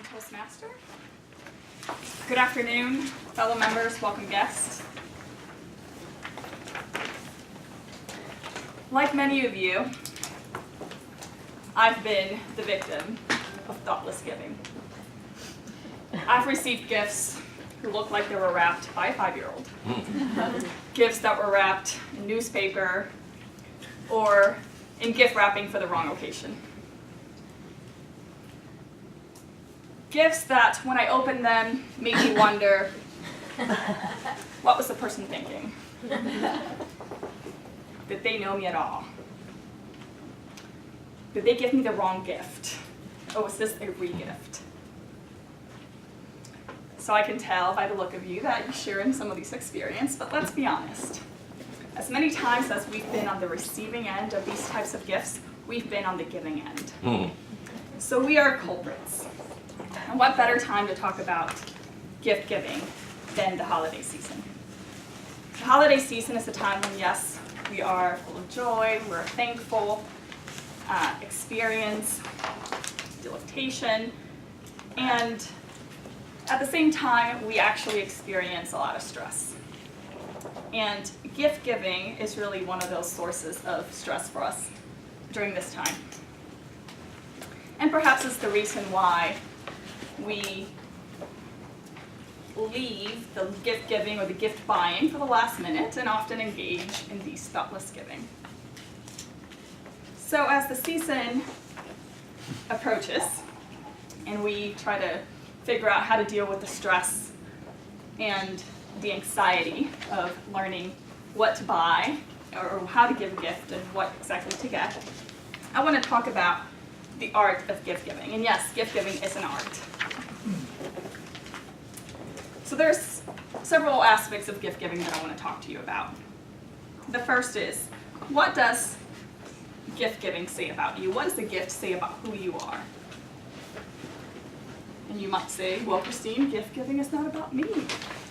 Toastmaster. Good afternoon, fellow members, welcome guests. Like many of you, I've been the victim of thoughtless giving. I've received gifts who look like they were wrapped by a 5-year-old. Gifts that were wrapped in newspaper or in gift wrapping for the wrong occasion. Gifts that, when I opened them, made me wonder, what was the person thinking? Did they know me at all? Did they give me the wrong gift? Or was this a re-gift? So I can tell by the look of you that you share in some of these experiences, but let's be honest. As many times as we've been on the receiving end of these types of gifts, we've been on the giving end. So we are culprits. And what better time to talk about gift giving than the holiday season? The holiday season is a time when, yes, we are full of joy, we're thankful, experience, delectation, and at the same time, we actually experience a lot of stress. And gift giving is really one of those sources of stress for us during this time. And perhaps it's the reason why we leave the gift giving or the gift buying for the last minute and often engage in these thoughtless giving. So as the season approaches and we try to figure out how to deal with the stress and the anxiety of learning what to buy or how to give a gift and what exactly to get, I want to talk about the art of gift giving. And yes, gift giving is an art. So there's several aspects of gift giving that I want to talk to you about. The first is, what does gift giving say about you? What does the gift say about who you are? And you might say, well, Christine, gift giving is not about me.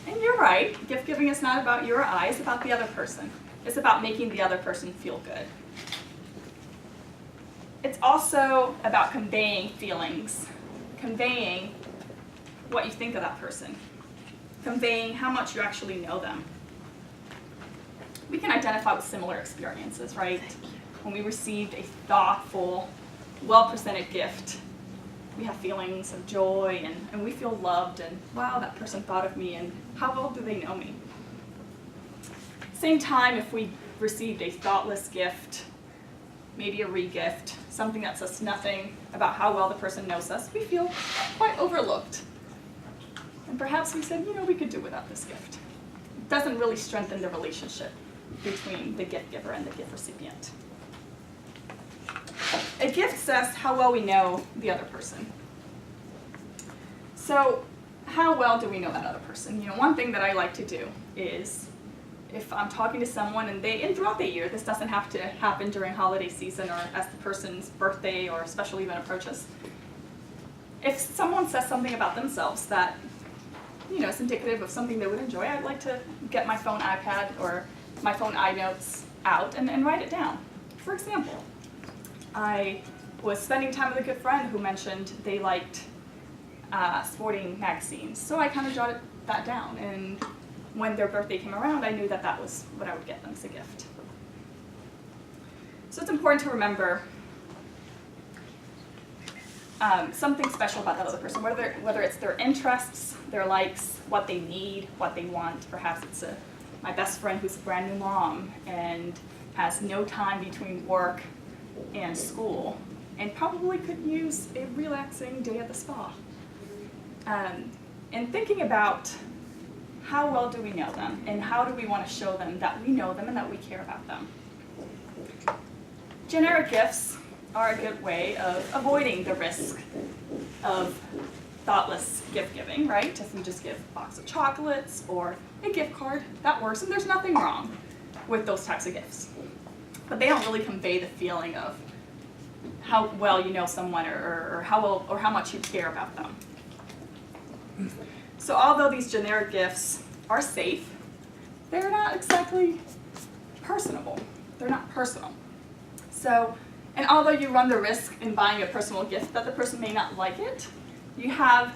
And you're right. Gift giving is not about you or I. It's about the other person. It's about making the other person feel good. It's also about conveying feelings, conveying what you think of that person, conveying how much you actually know them. We can identify with similar experiences, right? When we received a thoughtful, well-presented gift, we have feelings of joy and we feel loved and, wow, that person thought of me and how well do they know me? Same time, if we received a thoughtless gift, maybe a re-gift, something that says nothing about how well the person knows us, we feel quite overlooked. And perhaps we said, we could do without this gift. It doesn't really strengthen the relationship between the gift giver and the gift recipient. A gift says how well we know the other person. So how well do we know that other person? One thing that I like to do is, if I'm talking to someone and throughout the year, this doesn't have to happen during holiday season or as the person's birthday or special event approaches. If someone says something about themselves that is indicative of something they would enjoy, I'd like to get my phone iPad or my phone iNotes out and write it down. For example, I was spending time with a good friend who mentioned they liked sporting magazines, so I kind of jotted that down, and when their birthday came around, I knew that that was what I would get them as a gift. So it's important to remember something special about that other person, whether it's their interests, their likes, what they need, what they want. Perhaps it's my best friend who's a brand new mom and has no time between work and school and probably could use a relaxing day at the spa. And thinking about how well do we know them and how do we want to show them that we know them and that we care about them. Generic gifts are a good way of avoiding the risk of thoughtless gift giving, right? If we just give a box of chocolates or a gift card, that works, and there's nothing wrong with those types of gifts. But they don't really convey the feeling of how well you know someone or how well or how much you care about them. So although these generic gifts are safe, they're not exactly personable. They're not personal. So, and although you run the risk in buying a personal gift that the person may not like it, you have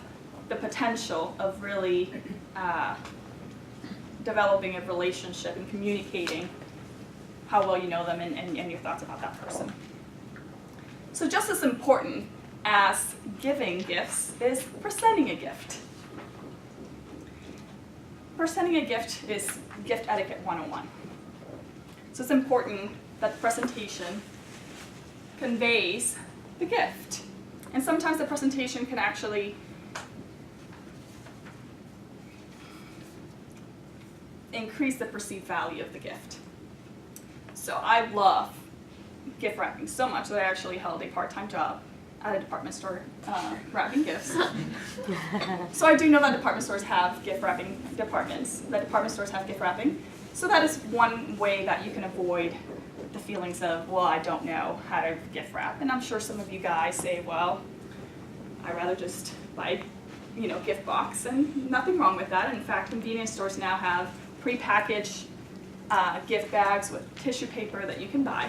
the potential of really developing a relationship and communicating how well you know them and your thoughts about that person. So just as important as giving gifts is presenting a gift. Presenting a gift is gift etiquette 101. So it's important that the presentation conveys the gift. And sometimes the presentation can actually increase the perceived value of the gift. So I love gift wrapping so much that I actually held a part-time job at a department store wrapping gifts. So I do know that department stores have gift wrapping departments, that department stores have gift wrapping. So that is one way that you can avoid the feelings of, well, I don't know how to gift wrap. And I'm sure some of you guys say, well, I'd rather just buy, gift box, and nothing wrong with that. In fact, convenience stores now have prepackaged gift bags with tissue paper that you can buy.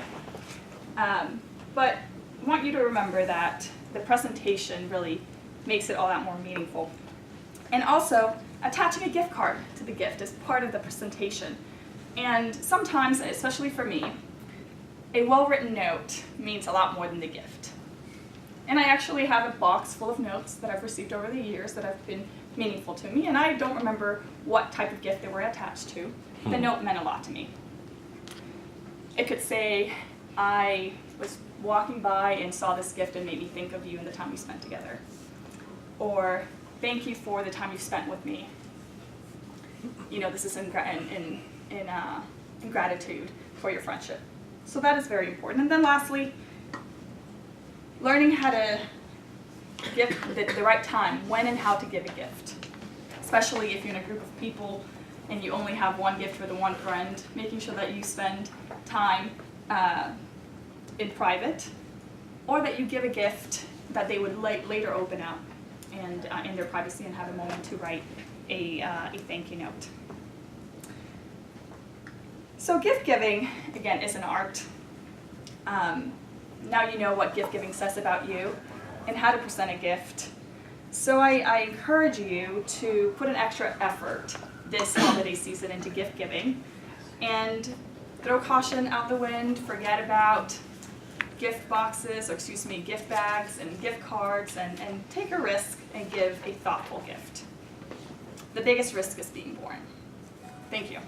But I want you to remember that the presentation really makes it all that more meaningful. And also, attaching a gift card to the gift is part of the presentation. And sometimes, especially for me, a well-written note means a lot more than the gift. And I actually have a box full of notes that I've received over the years that have been meaningful to me, and I don't remember what type of gift they were attached to. The note meant a lot to me. It could say, I was walking by and saw this gift and made me think of you and the time we spent together. Or, thank you for the time you spent with me. This is in gratitude for your friendship. So that is very important. And then lastly, learning how to give the right time, when and how to give a gift. Especially if you're in a group of people and you only have one gift for the one friend, making sure that you spend time in private, or that you give a gift that they would later open up and in their privacy and have a moment to write a thank you note. So gift giving, again, is an art. Now you know what gift giving says about you and how to present a gift. So I encourage you to put an extra effort this holiday season into gift giving and throw caution out the wind, forget about gift boxes, gift bags and gift cards, and take a risk and give a thoughtful gift. The biggest risk is being born. Thank you.